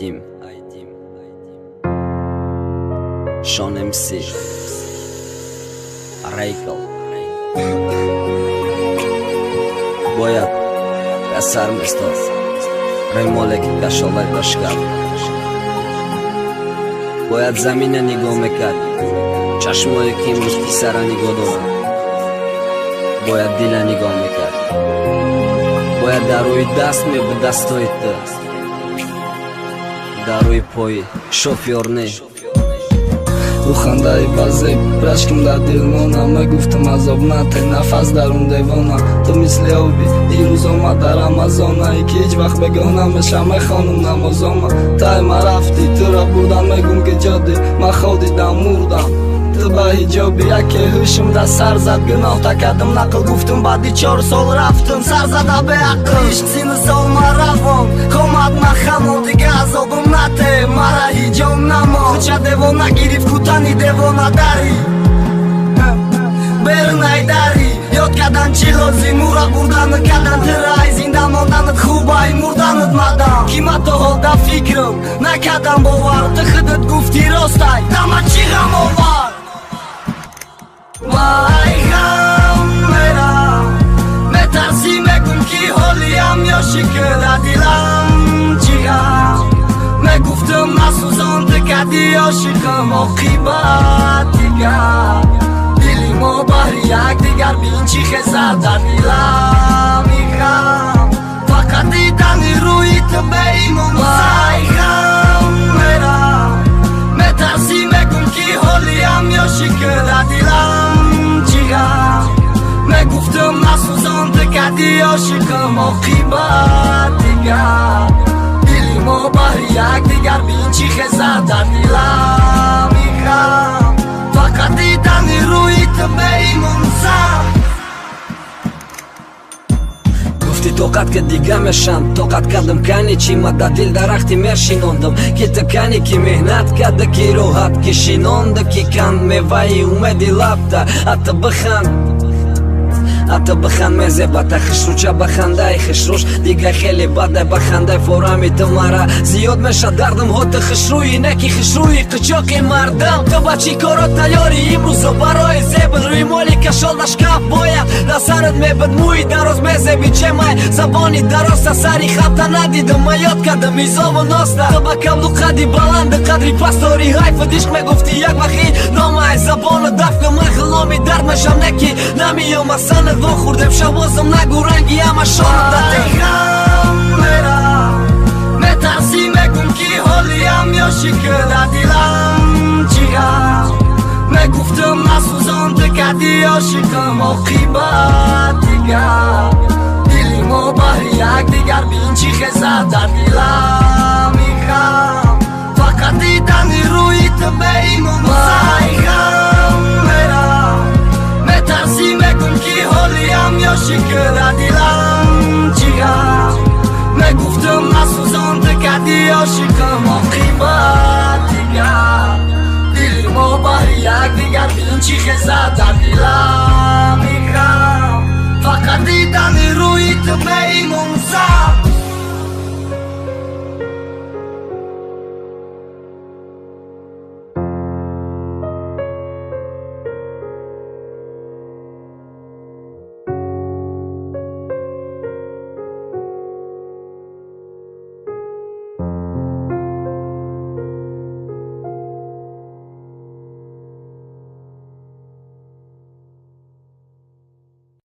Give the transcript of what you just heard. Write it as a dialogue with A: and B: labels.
A: այդիմ Շոն MC Ռեյկլ Boyat Կասար մեստոց Ռեյմոլեք կաշոլայ բաշկար Boyat զամինը նիգո մեկար Չաշմոյքի մուստի սարանի գոդորա Boyat դիլա նիգո մեկար Boyat դարույի դաստ մե բդաստոյ të Դարույի պոյի շոֆյորնի
B: У хандай базе брашким да дилмона Ме гуфтам азобна те нафас дарун девона То мисли оби дирӯз омад дар Амазона И ки ҳеҷ вақт бегоҳ намешам мехонум намозома Тай ма рафти туро бурдан мегум ки ҷоди ма ходидам мурдам Ту ба ҳиҷоби яке ҳушум да сар зад гуноҳ такадам нақл гуфтум баъди 4 сол рафтум сар зада беақл ишқ сину сол ма равон комад ма хамо дига азобум нате мара ҳиҷом намо хуча девона гирифт кутани девона дари берунай дари ёд кардан чӣ лозим ура бурдану кардан тирай зинда монданат хубай мурданат мадам ки ма то ҳол да фикрам накардам бовар ту худат гуфти ростай дама чӣ ғам овар Май ғам мерам метарсӣ мегум ки ҳолиам ё шикр да дилам чӣ ғам мегуфтам насӯзон ту кардӣ ошиқам оқибат дигар дили мо баҳри якдигар бин чӣ хезад дар дилам и ғам фақат дидани рӯи ту беимон Май ғам мерам метарсӣ мегум ки ҳолиам ё шикр да дилам мегуфтам насӯзон ту кардӣ ошиқам оқибат дигар дили мо баҳри якдигар бин чӣ хезад дар дилам и ғам фақат дидани рӯи ту беимонзам Гуфти тоқат ки дига мешам тоқат кардам кани чӣ ма да дил дарахти мер шинондам ки ту кани ки меҳнат карда ки роҳат ки шинонда ки канд меваи умеди лабта ҳатта биханд ҳатта биханд мезебата хишруча бахандаи хишруш дига хеле бадай бахандай форами ту мара зиёд меша дардам ҳота хишрӯи не ки хишрӯи қичоқи мардам ту ба чӣ коро тайёри имрӯзо барои зебл рӯи моли кашол да шкаф бояд да сарат мебад мӯи дароз мезеби чемай забони дароз та сари хатта надидам ма ёд кардам мизому носта ту ба каблу қадди баланду қадри пастори ҳайфу дишқ мегуфти як вақи номай забону дафка ман ғиломи дард мешам не ки намиём аз санат вохӯрдем шавозам нагу ранги ҳама шонада ғам мерам метарсӣ мегум ки ҳолиам ё шикр да дилам чӣ ғам мегуфтам насӯзон ту кардӣ ошиқам оқибат дигар дили мо баҳри якдигар бин чӣ хезад дар дилам и ғам фақат дидани рӯи ту беимонзам ғам мерам метарсӣ мегум ки ҳолиам ё шикр да дилам чӣ ғам мегуфтам насӯзон ту кардӣ ошиқам оқибат дигар дили мо баҳри якдигар бин чӣ хезад